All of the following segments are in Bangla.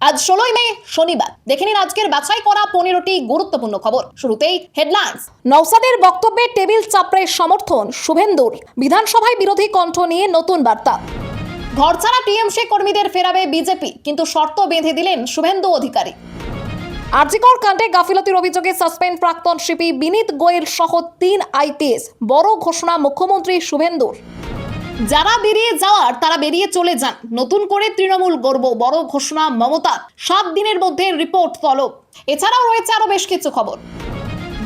আজ 16 মে শনিবার দেখে নিন আজকের বাছাই করা 15টি গুরুত্বপূর্ণ খবর। শুরুতেই হেডলাইন্স। নওশাদের বক্তব্যে টেবিল চাপড়ে সমর্থন শুভেন্দুর, বিধানসভায় বিরোধী কণ্ঠ নিয়ে নতুন বার্তা। ঘরছাড়া টিএমসি কর্মীদের ফেরাবে বিজেপি, কিন্তু শর্ত বেঁধে দিলেন শুভেন্দু অধিকারী। আরজিকর কাণ্ডে গাফিলতির অভিযোগে সাসপেন্ড প্রাক্তন সিপি বিনীত গোয়েল সহ 3 আইপিএস, বড় ঘোষণা মুখ্যমন্ত্রী শুভেন্দুর। যারা বেরিয়ে যাওয়ার তারা বেরিয়ে চলে যান, নতুন করে তৃণমূল গড়ব, বড় ঘোষণা মমতার। 7 দিনের মধ্যে রিপোর্ট তলব। এছাড়াও রয়েছে আরো বেশ কিছু খবর।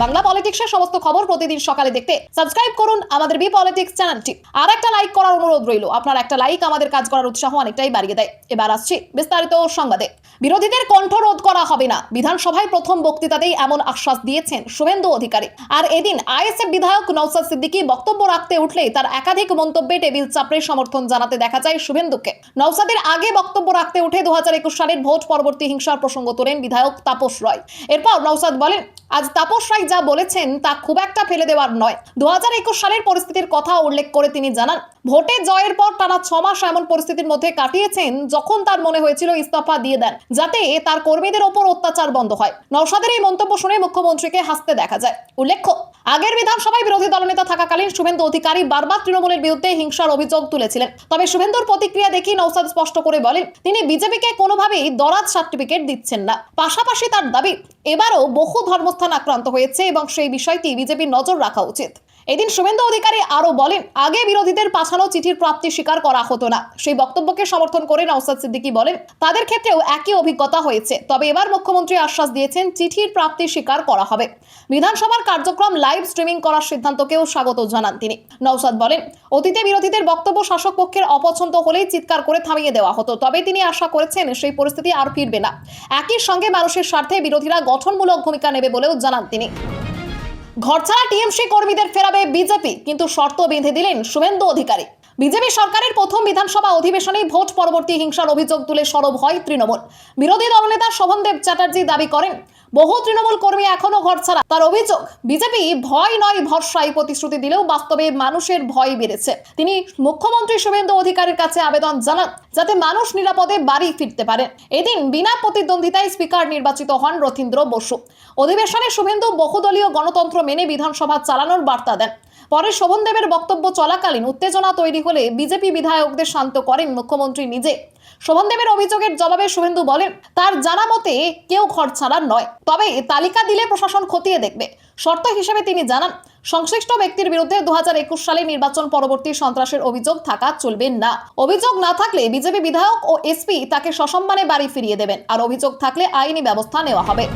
বাংলা পলিটিক্সের সমস্ত খবর প্রতিদিন সকালে দেখতে সাবস্ক্রাইব করুন আমাদের বি পলিটিক্স চ্যানেলটি। আর একটা লাইক করার অনুরোধ রইল, আপনার একটা লাইক আমাদের কাজ করার উৎসাহ অনেকটাই বাড়িয়ে দেয়। এবার আসছি বিস্তারিত সংবাদে। বিরোধীদের কণ্ঠরোধ করা হবে না, বিধানসভায় প্রথম বক্তৃতাতেই এমন আশ্বাস দিয়েছেন শুভেন্দু অধিকারী। আর এদিন আইএসএফ বিধায়ক নওশাদ সিদ্দিকী বক্তব্য রাখতে উঠলেই তার একাধিক মন্তব্যে টেবিল চাপড়ে সমর্থন জানাতে দেখা যায় শুভেন্দুকে। নওশাদের আগে বক্তব্য রাখতে উঠে 2021 সালের ভোট পরবর্তী হিংসার প্রসঙ্গ তোলেন বিধায়ক তাপস রায়। এরপর নওশাদ বলেন, আজ তাপস রায় যা বলেছেন তা খুব একটা ফেলে দেওয়ার নয়। 2021 সালের পরিস্থিতির কথা উল্লেখ করে তিনি জানান, ভোটে জয়ের পর টানা 6 মাস এমন পরিস্থিতির মধ্যে কাটিয়েছেন যখন তার মনে হয়েছিল ইস্তফা দিয়ে দেন, যাতে তার কর্মীদের ওপর অত্যাচার বন্ধ হয়। নওশাদের এই মন্তব্য শুনে মুখ্যমন্ত্রীকে হাসতে দেখা যায়। উল্লেখ্য, আগের বিধানসভায় বিরোধী দলনেতা থাকাকালীন শুভেন্দু অধিকারী বারবার তৃণমূলের বিরুদ্ধে হিংসার অভিযোগ তুলেছিলেন। তবে শুভেন্দুর প্রতিক্রিয়া দেখি নওশাদ স্পষ্ট করে বলেন, তিনি বিজেপিকে কোনোভাবেই দরাজ সার্টিফিকেট দিচ্ছেন না। পাশাপাশি তার দাবি, এবারও বহু ধর্মস্থান আক্রান্ত হয়েছে এবং সেই বিষয়টি বিজেপির নজর রাখা উচিত। এদিন শুভেন্দু অধিকারী আরো বলেন, আগে বিরোধীদের পাঠানো চিঠির প্রাপ্তি স্বীকার করা হতো না। সেই বক্তব্যকে সমর্থন করে নওশাদ সিদ্দিকী বলেন, তাদের ক্ষেত্রেও একই অভিজ্ঞতা হয়েছে। তবে এবার মুখ্যমন্ত্রী আশ্বাস দিয়েছেন চিঠির প্রাপ্তি স্বীকার করা হবে। বিধানসভার কার্যক্রম লাইভ স্ট্রিমিং করার সিদ্ধান্তকেও স্বাগত জানান তিনি। নওশাদ বলেন, অতীতে বিরোধীদের বক্তব্য শাসক পক্ষের অপছন্দ হলেই চিৎকার করে থামিয়ে দেওয়া হতো। তবে তিনি আশা করেছেন সেই পরিস্থিতি আর ফিরবে না। একই সঙ্গে মানুষের স্বার্থে বিরোধীরা গঠনমূলক ভূমিকা নেবে বলেও জানান তিনি। ঘরছাড়া টিএমসি কর্মীদের ফেরাবে বিজেপি, কিন্তু শর্ত বেঁধে দিলেন শুভেন্দু অধিকারী। বিজেপি সরকারের প্রথম বিধানসভা অধিবেশনেই ভোট পরবর্তী হিংসার অভিযোগ তুলে সরব হয় তৃণমূল। বিরোধী দলনেতা শোভনদেব চ্যাটার্জি দাবি করেন, বহু তৃণমূল কর্মী এখনো ঘরছাড়া। তার অভিযোগ, বিজেপি ভয় নয় ভরসায় প্রতিশ্রুতি দিলেও বাস্তবে মানুষের ভয় বেড়েছে। তিনি মুখ্যমন্ত্রী শুভেন্দু অধিকারীর কাছে আবেদন জানান, যাতে মানুষ নিরাপদে বাড়ি ফিরতে পারেন। এদিন বিনা প্রতিদ্বন্দ্বিতায় স্পিকার নির্বাচিত হন রথীন্দ্র বসু। অধিবেশনে শুভেন্দু বহুদলীয় গণতন্ত্র মেনে বিধানসভা চালানোর বার্তা দেন। পরে শোভনদেবের বক্তব্য চলাকালীন উত্তেজনা তৈরি হলে বিজেপি বিধায়কদের শান্ত করেন মুখ্যমন্ত্রী নিজে। শোভনদেবের অভিযোগের জবাবে শুভেন্দু বলেন, তার জানা মতে কেউ ঘরছাড়া নয়, তবে তালিকা দিলে প্রশাসন খতিয়ে দেখবে। শর্ত হিসেবে তিনি জানান, সংশ্লিষ্ট ব্যক্তির বিরুদ্ধে 2021 সালে নির্বাচন পরবর্তী সন্ত্রাসের অভিযোগ থাকা চলবে না। অভিযোগ না থাকলে বিজেপি বিধায়ক ও এসপি তাকে সসম্মানে বাড়ি ফিরিয়ে দেবেন, আর অভিযোগ থাকলে আইনি ব্যবস্থা নেওয়া হবে।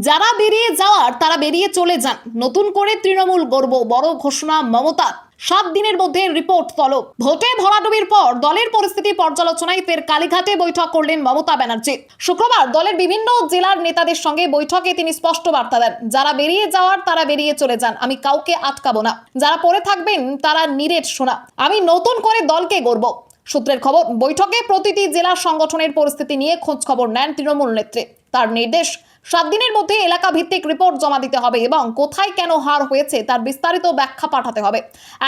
যারা বেরিয়ে যাওয়ার তারা বেরিয়ে চলে যান, নতুন করে তৃণমূল গড়ব, বড় ঘোষণা মমতার। 7 দিনের মধ্যে রিপোর্ট তলব। ভোটে ভরাডুবির পর দলের পরিস্থিতি পর্যালোচনায় ফের কালীঘাটে বৈঠক করলেন মমতা ব্যানার্জি। শুক্রবার দলের বিভিন্ন জেলার নেতাদের সঙ্গে বৈঠকে তিনি স্পষ্ট বার্তা দেন, যারা বেরিয়ে যাওয়ার তারা বেরিয়ে চলে যান, আমি কাউকে আটকাবো না। যারা পড়ে থাকবেন তারা নিরেট শোনা, আমি নতুন করে দলকে গড়ব। সূত্রের খবর, বৈঠকে প্রতিটি জেলার সংগঠনের পরিস্থিতি নিয়ে খোঁজ খবর নেন তৃণমূল নেত্রী। তার নির্দেশ, 7 দিনের মধ্যে এলাকা ভিত্তিক রিপোর্ট জমা দিতে হবে এবং কোথায় কেন হার হয়েছে তার বিস্তারিত ব্যাখ্যা পাঠাতে হবে।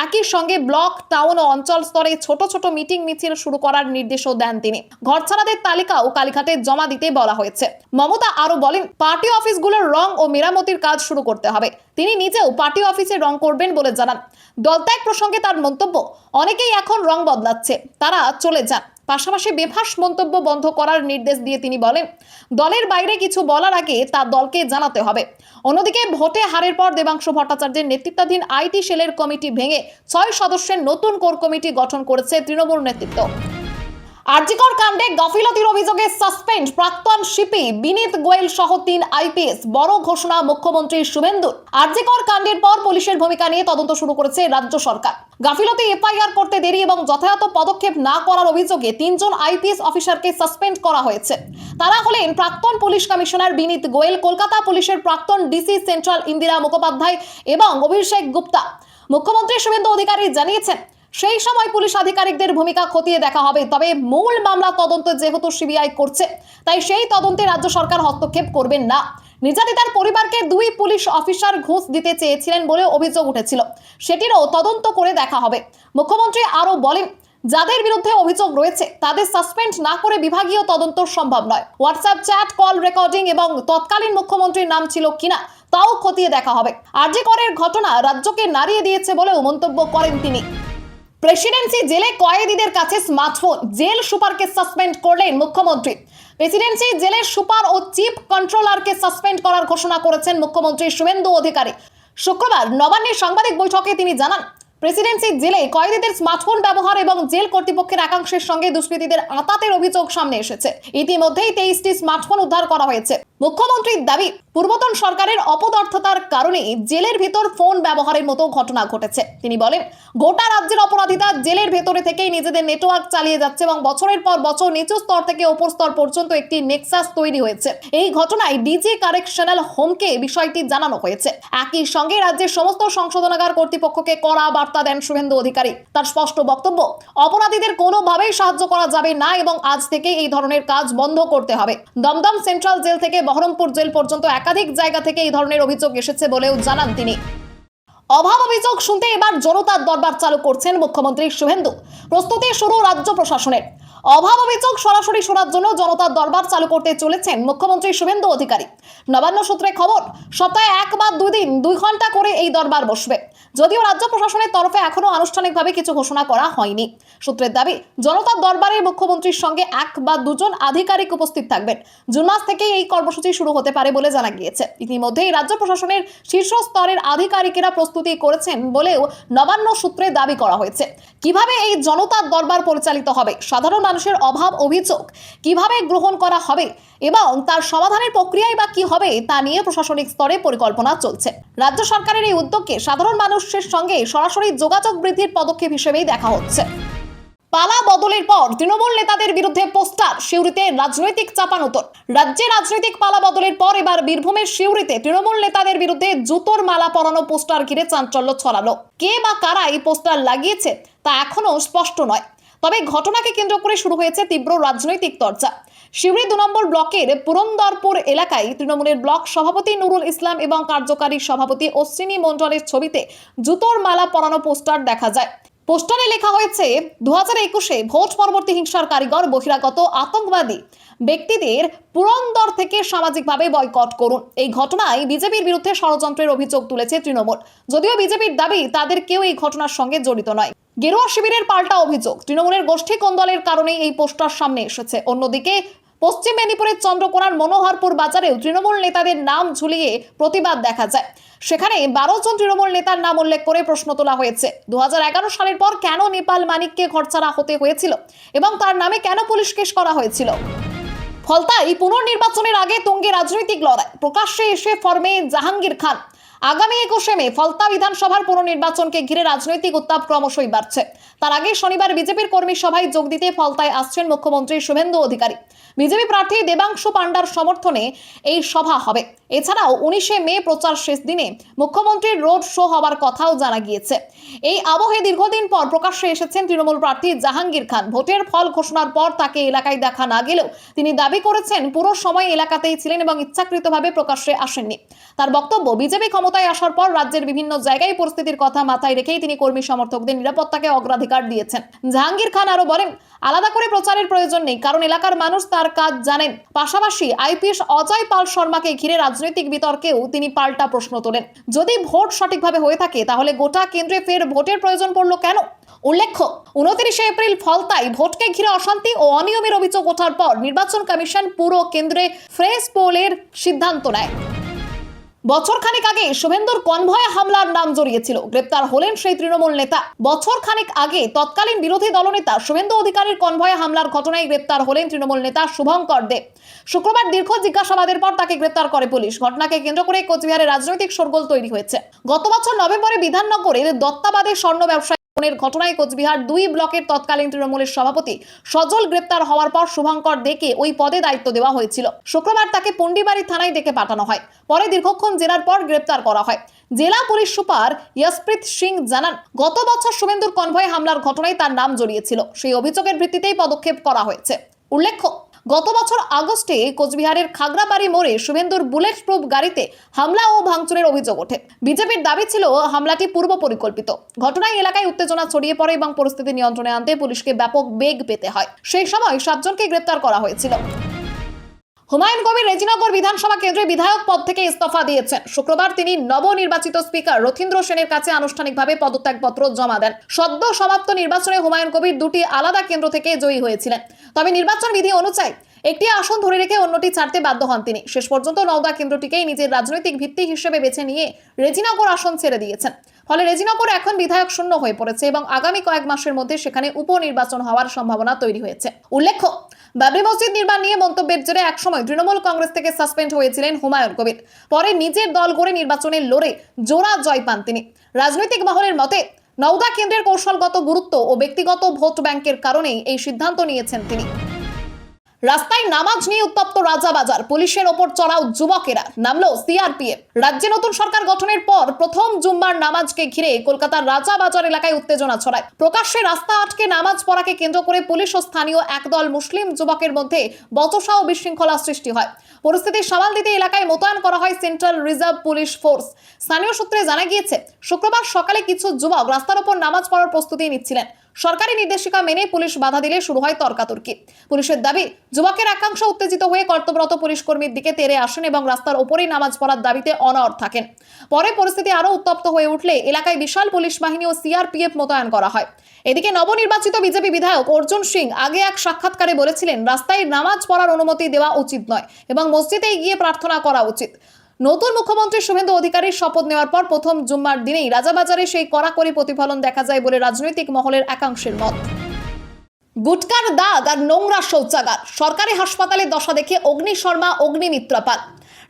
একই সঙ্গে ব্লক, টাউন ও অঞ্চল স্তরে ছোট ছোট মিটিং মিছিল শুরু করার নির্দেশও দেন তিনি। ঘরছাড়াদের তালিকাও কালীঘাটে জমা দিতে বলা হয়েছে। মমতা আরো বলেন, পার্টি অফিসগুলোর রং ও মেরামতির কাজ শুরু করতে হবে। তিনি নিজেও পার্টি অফিসে রং করবেন বলে জানান। দলত্যাগ প্রসঙ্গে তার মন্তব্য, অনেকেই এখন রং বদলাচ্ছে, তারা চলে যান। পাশাপাশি বেফাস মন্তব্য বন্ধ করার নির্দেশ দিয়ে তিনি বলেন, দলের বাইরে কিছু বলার আগে তা দলকে জানাতে হবে। অন্যদিকে ভোটে হারের পর দেবাংশু ভট্টাচার্যের নেতৃত্বাধীন আইটি সেলের কমিটি ভেঙে 6 সদস্যের নতুন কোর কমিটি গঠন করেছে তৃণমূল নেতৃত্ব। আরজিকর কাণ্ডে গাফিলতির অভিযোগে সাসপেন্ড প্রাক্তন সিপি বিনীত গোয়েল সহ 3 আইপিএস, বড় ঘোষণা মুখ্যমন্ত্রী শুভেন্দুর। আরজিকর কাণ্ডের পর পুলিশের ভূমিকা নিয়ে তদন্ত শুরু করেছে রাজ্য সরকার। গাফিলতি এফআইআর করতে দেরি এবং যথাযথ পদক্ষেপ না করার অভিযোগে 3 জন আইপিএস অফিসারকে সাসপেন্ড করা হয়েছে। তারা হলেন প্রাক্তন পুলিশ কমিশনার বিনীত গোয়েল, কলকাতা পুলিশের প্রাক্তন ডিসি সেন্ট্রাল ইন্দিরা মুখোপাধ্যায় এবং অভিষেক গুপ্তা। মুখ্যমন্ত্রী শুভেন্দু অধিকারী জানিয়েছেন, সেই সময় পুলিশ আধিকারিকদের ভূমিকা খতিয়ে দেখা হবে। তবে মূল মামলা তদন্ত যেহেতু সিবিআই করছে, তাই সেই তদন্তে রাজ্য সরকার হস্তক্ষেপ করবেন না। নির্যাতিতার পরিবারকে 2 পুলিশ অফিসার ঘুষ দিতে চেয়েছিলেন বলে অভিযোগ উঠেছিল, সেটিরও তদন্ত করে দেখা হবে। মুখ্যমন্ত্রী আরো বলেন, যাদের বিরুদ্ধে অভিযোগ রয়েছে তাদের সাসপেন্ড না করে বিভাগীয় তদন্ত সম্ভব নয়। হোয়াটসঅ্যাপ চ্যাট, কল রেকর্ডিং এবং তৎকালীন মুখ্যমন্ত্রীর নাম ছিল কিনা তাও খতিয়ে দেখা হবে। আরজি করের ঘটনা রাজ্যকে নাড়িয়ে দিয়েছে বলেও মন্তব্য করেন তিনি। প্রেসিডেন্সি জেলে কয়েদিদের কাছে স্মার্টফোন, জেল সুপারকে সাসপেন্ড করলেন মুখ্যমন্ত্রী। প্রেসিডেন্সি জেলের সুপার ও চিফ কন্ট্রোলারকে সাসপেন্ড করার ঘোষণা করেছেন মুখ্যমন্ত্রী শুভেন্দু অধিকারী। শুক্রবার নবান্নের সাংবাদিক বৈঠকে তিনি জানান, প্রেসিডেন্সি জেলে কয়েদিদের স্মার্টফোন ব্যবহার এবং জেল কর্তৃপক্ষের একাংশের সঙ্গে দুষ্কৃতীদের আঁতাতের অভিযোগ সামনে এসেছে। ইতিমধ্যেই 23টি স্মার্টফোন উদ্ধার করা হয়েছে। মুখ্যমন্ত্রীর দাবি, পূর্বতন সরকারের অপদার্থতার কারণে জেলের ভিতর ফোন ব্যবহারের মতো ঘটনা ঘটেছে। তিনি বলেন, গোটা রাজ্যের অপরাধীরা জেলের ভেতরে থেকেই নিজেদের নেটওয়ার্ক চালিয়ে যাচ্ছে এবং বছরের পর বছর নিচু স্তর থেকে ওপর স্তর পর্যন্ত একটি নেক্সাস তৈরি হয়েছে। এই ঘটনায় ডিজি কারেকশনাল হোমকে বিষয়টি জানানো হয়েছে। একই সঙ্গে রাজ্যের সমস্ত সংশোধনাগার কর্তৃপক্ষকে কড়া বার্তা দেন শুভেন্দু অধিকারী। তার স্পষ্ট বক্তব্য, অপরাধীদের কোনোভাবেই সাহায্য করা যাবে না এবং আজ থেকে এই ধরনের কাজ বন্ধ করতে হবে। দমদম সেন্ট্রাল জেল থেকে বহরমপুর জেল পর্যন্ত একাধিক জায়গা থেকে এই ধরনের অভিযোগ এসেছে বলেও জানান তিনি। অভাব অভিযোগ শুনতে এবার জনতার দরবার চালু করছেন মুখ্যমন্ত্রী শুভেন্দু। প্রস্তুতি শুরু রাজ্য প্রশাসনের। অভাব অভিযোগ সরাসরি শোনার জন্য জনতার দরবার চালু করতে চলেছেন মুখ্যমন্ত্রী শুভেন্দু অধিকারী। নবান্ন সূত্রে খবর, সপ্তাহে 1 বা 2 দিন 2 ঘন্টা করে এই দরবার বসবে। যদিও রাজ্য প্রশাসনের তরফে এখনো আনুষ্ঠানিকভাবে কিছু ঘোষণা করা হয়নি। সূত্রের দাবি, জনতার দরবারে মুখ্যমন্ত্রীর সঙ্গে 1 বা 2 জন আধিকারিক উপস্থিত থাকবেন। জুন মাস থেকেই এই কর্মসূচি শুরু হতে পারে বলে জানা গিয়েছে। ইতিমধ্যেই রাজ্য প্রশাসনের শীর্ষ স্তরের আধিকারিকেরা প্রস্তুতি করেছেন বলেও নবান্ন সূত্রে দাবি করা হয়েছে। কিভাবে এই জনতার দরবার পরিচালিত হবে, সাধারণ মানুষের অভাব অভিযোগ কিভাবে গ্রহণ করা হবে এবং তার সমাধানের প্রক্রিয়ায় বা কি হবে তা নিয়ে প্রশাসনিক স্তরে পরিকল্পনা চলছে। রাজ্য সরকারের এই উদ্যোগকে সাধারণ মানুষের সঙ্গে সরাসরি যোগাযোগ বৃদ্ধির পদক্ষেপ হিসেবেই দেখা হচ্ছে। পালা বদলের পর তৃণমূল নেতাদের বিরুদ্ধে পোস্টার, সিউড়িতে রাজনৈতিক চাপানোতর। রাজ্যে রাজনৈতিক পালা বদলের পর এবার বীরভূমের সিউড়িতে তৃণমূল নেতাদের বিরুদ্ধে জুতোর মালা পরানো পোস্টার ঘিরে চাঞ্চল্য ছড়ালো। কে বা কারা এই পোস্টার লাগিয়েছে তা এখনো স্পষ্ট নয়। তবে ঘটনাকে কেন্দ্র করে শুরু হয়েছে তীব্র রাজনৈতিক চর্চা। সিউড়ি 2 নম্বর ব্লকের পুরন্দরপুর এলাকায় তৃণমূলের ব্লক সভাপতি নুরুল ইসলাম এবং কার্যকারী সভাপতি অশ্বিনী মণ্ডলের ছবিতে জুতোর মালা পরানো পোস্টার দেখা যায়। পোস্টারে লেখা হয়েছে, 2021-এ ভোট পরবর্তী হিংসার কারিগর বহিরাগত আতঙ্কবাদী ব্যক্তিদের পুরন্দর থেকে সামাজিকভাবে বয়কট করুন। এই ঘটনায় বিজেপির বিরুদ্ধে ষড়যন্ত্রের অভিযোগ তুলেছে তৃণমূল। যদিও বিজেপির দাবি তাদের কেউ এই ঘটনার সঙ্গে জড়িত নয়। গেরুয়া শিবিরের পাল্টা অভিযোগ, তৃণমূলের গোষ্ঠী কোন্দলের কারণেই এই পোস্টার সামনে এসেছে। অন্যদিকে পশ্চিম মেদিনীপুরের চন্দ্রকোনার মনোহরপুর বাজারেও তৃণমূল নেতাদের নাম ঝুলিয়ে প্রতিবাদ দেখা যায়। সেখানে 12 জন তৃণমূল নেতার নাম উল্লেখ করে প্রশ্ন তোলা হয়েছে, 2011 সালের পর কেন নেপাল মানিককে ঘরছাড়া হতে হয়েছিল এবং তার নামে কেন পুলিশ কেস করা হয়েছিল। ফলতায় পুনর্নির্বাচনের আগে তুঙ্গে রাজনৈতিক লড়াই, প্রকাশ্যে এসে ফর্মে জাহাঙ্গীর খান। আগামী 21শে মে ফলতা বিধানসভার পুনর্নির্বাচনকে ঘিরে রাজনৈতিক উত্তাপ ক্রমশই বাড়ছে। তার আগে শনিবার বিজেপির কর্মী সভায় যোগ দিতে ফলতায় আসছেন মুখ্যমন্ত্রী শুভেন্দু অধিকারী। বিজেপি প্রার্থী দেবাংশু পান্ডার সমর্থনে এই সভা হবে। এছাড়াও 19শে মে প্রচার শেষ দিনে মুখ্যমন্ত্রীর রোড শো হওয়ার কথাও জানা গিয়েছে। এই আবহে দীর্ঘদিন পর প্রকাশ্যে এসেছেন তৃণমূল প্রার্থী জাহাঙ্গীর খান। ভোটের ফল ঘোষণার পর তাকে এলাকায় দেখা না গেলেও তিনি দাবি করেছেন পুরো সময় এলাকাতেই ছিলেন এবং ইচ্ছাকৃতভাবে প্রকাশ্যে আসেননি। তার বক্তব্য, বিজেপি ক্ষমতায় আসার পর রাজ্যের বিভিন্ন জায়গায় পরিস্থিতির কথা মাথায় রেখেই তিনি কর্মী সমর্থকদের নিরাপত্তাকে অগ্রাধিকার দিয়েছেন। জাহাঙ্গীর খান আরো বলেন, আলাদা করে প্রচারের প্রয়োজন নেই, কারণ এলাকার মানুষ তার কাজ জানেন। পাশাপাশি আইপিএস অজয় পাল শর্মাকে ঘিরে রাজনৈতিক বিতর্কেও তিনি পাল্টা প্রশ্ন তোলেন, যদি ভোট সঠিকভাবে হয়ে থাকে তাহলে গোটা কেন্দ্রে ফের ভোটের প্রয়োজন পড়লো কেন। উল্লেখ্য, 29শে এপ্রিল ফলতায় ভোটকে ঘিরে অশান্তি ও অনিয়মের অভিযোগ ওঠার পর নির্বাচন কমিশন পুরো কেন্দ্রে ফ্রেশ পোলের সিদ্ধান্ত নেয়। বছরখানেক আগে শুভেন্দুর কনভয়ে হামলার নাম জড়িয়েছিল, গ্রেপ্তার হলেন সেই তৃণমূল নেতা। বছরখানেক আগে তৎকালীন বিরোধী দলনেতা শুভেন্দু অধিকারীর কনভয়ে হামলার ঘটনায় গ্রেপ্তার হলেন তৃণমূল নেতা শুভঙ্কর দেব। শুক্রবার দীর্ঘ জিজ্ঞাসাবাদের পর তাকে গ্রেপ্তার করে পুলিশ। ঘটনাকে কেন্দ্র করে কোচবিহারে রাজনৈতিক শোরগোল তৈরি হয়েছে। গত বছর নভেম্বরে বিধাননগরের দত্তাবাদের স্বর্ণ ব্যবসায়ী ঘটনায় কোচবিহার 2 ব্লকের তৎকালীন তৃণমূলের সভাপতি সজল গ্রেপ্তার হওয়ার পর শুভঙ্কর দেকে ওই পদে দায়িত্ব দেওয়া হয়েছিল। শুক্রবার তাকে পুন্ডিবাড়ি থানায় ডেকে পাঠানো হয়। পরে দীর্ঘক্ষণ জেরার পর গ্রেপ্তার করা হয়। জেলা পুলিশ সুপার ইয়াসপ্রীত সিং জানান, গত বছর শুভেন্দুর কনভয়ে হামলার ঘটনায় তার নাম জড়িয়েছিল। সেই অভিযোগের ভিত্তিতেই পদক্ষেপ করা হয়েছে। উল্লেখ্য, গত বছর আগস্টে কোচবিহারের খাগড়াবাড়ি মোড়ে শুভেন্দুর বুলেট প্রুফ গাড়িতে হামলা ও ভাঙচুরের অভিযোগ ওঠে। বিজেপির দাবি ছিল হামলাটি পূর্ব পরিকল্পিত। ঘটনায় এলাকায় উত্তেজনা ছড়িয়ে পড়ে এবং পরিস্থিতি নিয়ন্ত্রণে আনতে পুলিশকে ব্যাপক বেগ পেতে হয়। সেই সময় 7 জনকে গ্রেপ্তার করা হয়েছিল। হুমায়ুন কবির রেজিনগর বিধানসভা কেন্দ্রে বিধায়ক পদ থেকে ইস্তফা দিয়েছেন। শুক্রবার তিনি নবনির্বাচিত স্পিকার রথীন্দ্র সেনের কাছে আনুষ্ঠানিকভাবে পদত্যাগপত্র জমা দেন। সদ্য সমাপ্ত নির্বাচনে হুমায়ুন কবির 2টি আলাদা কেন্দ্র থেকে জয়ী হয়েছিলেন। তবে নির্বাচন বিধি অনুযায়ী একটি আসন ধরে রেখে অন্যটি ছাড়তে বাধ্য হন তিনি। শেষ পর্যন্ত নওদা কেন্দ্রটিকেই নিজের রাজনৈতিক ভিত্তি হিসেবে বেছে নিয়ে রেজিনগর আসন ছেড়ে দিয়েছেন। ফলে রেজিনগর এখন বিধায়ক শূন্য হয়ে পড়েছে এবং আগামী কয়েক মাসের মধ্যে সেখানে উপনির্বাচন হওয়ার সম্ভাবনা তৈরি হয়েছে। উল্লেখ্য, বাবরি মসজিদ নির্মাণ নিয়ে মন্তব্যের জেরে একসময় তৃণমূল কংগ্রেস থেকে সাসপেন্ড হয়েছিলেন হুমায়ুন কবির। পরে নিজের দল গড়ে নির্বাচনে লড়ে জোড়া জয় পান তিনি। রাজনৈতিক মহলের মতে নওদা কেন্দ্রের কৌশলগত গুরুত্ব ও ব্যক্তিগত ভোট ব্যাংকের কারণেই এই সিদ্ধান্ত নিয়েছেন তিনি। রাস্তায় নামাজ নিয়ে উত্তপ্ত রাজাবাজার, পুলিশের ওপর চড়াও যুবকেরা, নামলো সিআরপিএফ। রাজ্যে নতুন সরকার গঠনের পর প্রথম জুম্মার নামাজকে ঘিরে কলকাতার রাজাবাজার এলাকায় উত্তেজনা ছড়ায়। প্রকাশ্যে রাস্তা আটকে নামাজ পড়াকে কেন্দ্র করে পুলিশ ও স্থানীয় একদল মুসলিম যুবকের মধ্যে বচসা ও বিশৃঙ্খলা সৃষ্টি হয়। পরিস্থিতি সামাল দিতে এলাকায় মোতায়েন করা হয় সেন্ট্রাল রিজার্ভ পুলিশ ফোর্স। স্থানীয় সূত্রে জানা গিয়েছে, শুক্রবার সকালে কিছু যুবক রাস্তার ওপর নামাজ পড়ার প্রস্তুতি নিচ্ছিলেন। সরকারি নির্দেশিকা মেনে পুলিশ বাধা দিলে শুরু হয় তর্কাতর্কি। পুলিশের দাবি, যুবকের একাংশ উত্তেজিত হয়ে কর্তব্যরত পুলিশ কর্মীর দিকে তেড়ে আসেন এবং রাস্তার ওপরেই নামাজ পড়ার দাবিতে অনড় থাকেন। পরে পরিস্থিতি আরো উত্তপ্ত হয়ে উঠলে এলাকায় বিশাল পুলিশ বাহিনী ও সিআরপিএফ মোতায়েন করা হয়। এদিকে নবনির্বাচিত বিজেপি বিধায়ক অর্জুন সিং আগে এক সাক্ষাৎকারে বলেছিলেন, রাস্তায় নামাজ পড়ার অনুমতি দেওয়া উচিত নয় এবং মসজিদে গিয়ে প্রার্থনা করা উচিত। নতুন মুখ্যমন্ত্রী শুভেন্দু অধিকারীর শপথ নেওয়ার পর প্রথম জুম্মার দিনেই রাজাবাজারে সেই কড়াকড়ি প্রতিফলন দেখা যায় বলে রাজনৈতিক মহলের একাংশের মত। গুটকার দাগ আর নোংরা শৌচাগার, সরকারি হাসপাতালের দশা দেখে অগ্নিশর্মা অগ্নিমিত্রা পাল।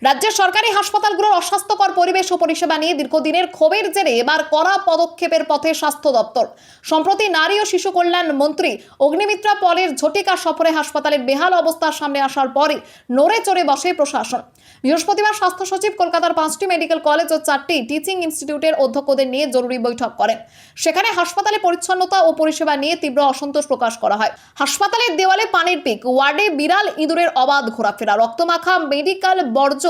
রাজ্যের সরকারি হাসপাতালগুলোর অস্বাস্থ্যকর পরিবেশ ও পরিষেবা নিয়ে দীর্ঘদিনের ক্ষোভের জেরে এবার কড়া পদক্ষেপের পথে স্বাস্থ্য দপ্তর। সম্প্রতি নারী ও শিশু কল্যাণ মন্ত্রী অগ্নিমিত্রা পলের ঝটিকা সফরে হাসপাতালের বেহাল অবস্থার সামনে আসার পরে নড়ে চড়ে বসে প্রশাসন। বৃহস্পতিবার স্বাস্থ্য সচিব কলকাতার 5টি মেডিকেল কলেজ ও 4টি টিচিং ইনস্টিটিউটের অধ্যক্ষদের নিয়ে জরুরি বৈঠক করেন। সেখানে হাসপাতালে পরিচ্ছন্নতা ও পরিষেবা নিয়ে তীব্র অসন্তোষ প্রকাশ করা হয়। হাসপাতালের দেওয়ালে পানির পিক, ওয়ার্ডে বিড়াল ইঁদুরের অবাধ ঘোরাফেরা, রক্তমাখা মেডিকেল বর্জ্য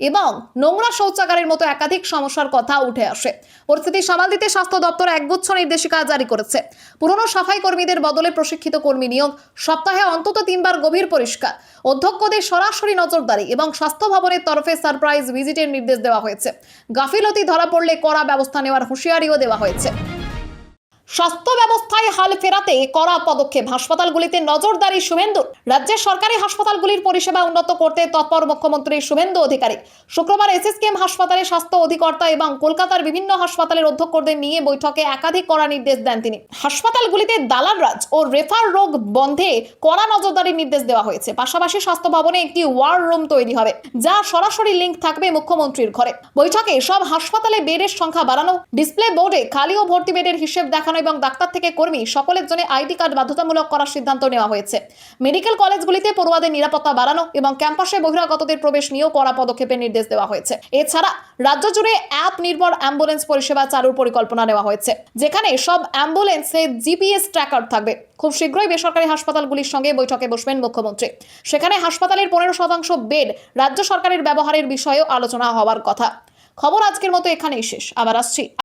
এবং নোংরা শৌচাগারের মতো একাধিক সমস্যার কথা উঠে আসে। পরিস্থিতি সামাল দিতে স্বাস্থ্য দপ্তর একগুচ্ছ নির্দেশিকা জারি করেছে। পুরনো সাফাই কর্মীদের বদলে প্রশিক্ষিত কর্মী নিয়োগ, সপ্তাহে অন্তত 3 বার গভীর পরিষ্কার, অধ্যক্ষদের সরাসরি নজরদারি এবং স্বাস্থ্য ভবনের তরফে সারপ্রাইজ ভিজিটের নির্দেশ দেওয়া হয়েছে। গাফিলতি ধরা পড়লে কড়া ব্যবস্থা নেওয়ার হুঁশিয়ারিও দেওয়া হয়েছে। স্বাস্থ্য ব্যবস্থায় হাল ফেরাতে কড়া পদক্ষেপ, হাসপাতালগুলিতে নজরদারি শুভেন্দুর। রাজ্যের সরকারি হাসপাতালগুলির পরিষেবা উন্নত করতে তৎপর মুখ্যমন্ত্রী শুভেন্দু অধিকারী। শুক্রবার এসএসকেএম হাসপাতালে স্বাস্থ্য অধিকর্তা এবং কলকাতার বিভিন্ন হাসপাতালের অধ্যক্ষদের নিয়ে বৈঠকে একাধিক কড়া নির্দেশ দেন তিনি। হাসপাতালগুলিতে দালালরাজ ও রেফার রোগ বন্ধে কড়া নজরদারির নির্দেশ দেওয়া হয়েছে। পাশাপাশি স্বাস্থ্য ভবনে একটি ওয়ার রুম তৈরি হবে, যা সরাসরি লিঙ্ক থাকবে মুখ্যমন্ত্রীর ঘরে। বৈঠকে সব হাসপাতালে বেডের সংখ্যা বাড়ানো, ডিসপ্লে বোর্ডে খালি ও ভর্তি বেডের হিসেব দেখানো এবং ডাক্তার থেকে কর্মী সকলের জন্য আইডি কার্ড বাধ্যতামূলক করার সিদ্ধান্ত নেওয়া হয়েছে। মেডিকেল কলেজগুলিতে পড়ুয়াদের নিরাপত্তা বাড়ানো এবং ক্যাম্পাসে বহিরাগতদের প্রবেশ নিয়েও কড়া পদক্ষেপের নির্দেশ দেওয়া হয়েছে। এছাড়া রাজ্য জুড়ে অ্যাপ নির্ভর অ্যাম্বুলেন্স পরিষেবা চালুর পরিকল্পনা নেওয়া হয়েছে, যেখানে সব অ্যাম্বুলেন্সে জিপিএস ট্র্যাকার থাকবে। খুব শীঘ্রই বেসরকারি হাসপাতালগুলির সঙ্গে বৈঠকে বসবেন মুখ্যমন্ত্রী। সেখানে হাসপাতালের 15% বেড রাজ্য সরকারের ব্যবহারের বিষয়েও আলোচনা হওয়ার কথা। খবর আজকের মতো এখানেই শেষ। আবার আসছি।